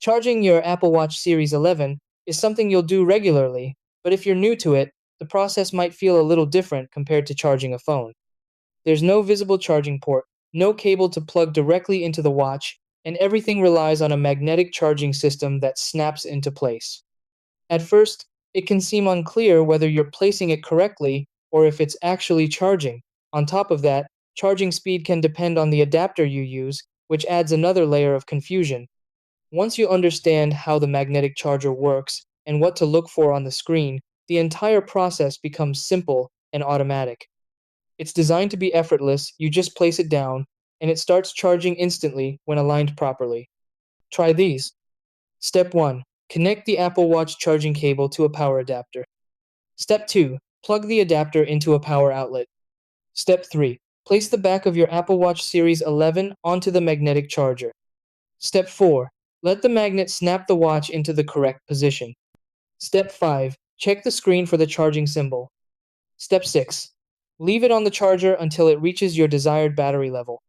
Charging your Apple Watch Series 11 is something you'll do regularly, but if you're new to it, the process might feel a little different compared to charging a phone. There's no visible charging port, no cable to plug directly into the watch, and everything relies on a magnetic charging system that snaps into place. At first, it can seem unclear whether you're placing it correctly or if it's actually charging. On top of that, charging speed can depend on the adapter you use, which adds another layer of confusion. Once you understand how the magnetic charger works and what to look for on the screen, the entire process becomes simple and automatic. It's designed to be effortless, you just place it down, and it starts charging instantly when aligned properly. Try these. Step 1. Connect the Apple Watch charging cable to a power adapter. Step 2. Plug the adapter into a power outlet. Step 3. Place the back of your Apple Watch Series 11 onto the magnetic charger. Step 4. Let the magnet snap the watch into the correct position. Step 5. Check the screen for the charging symbol. Step 6. Leave it on the charger until it reaches your desired battery level.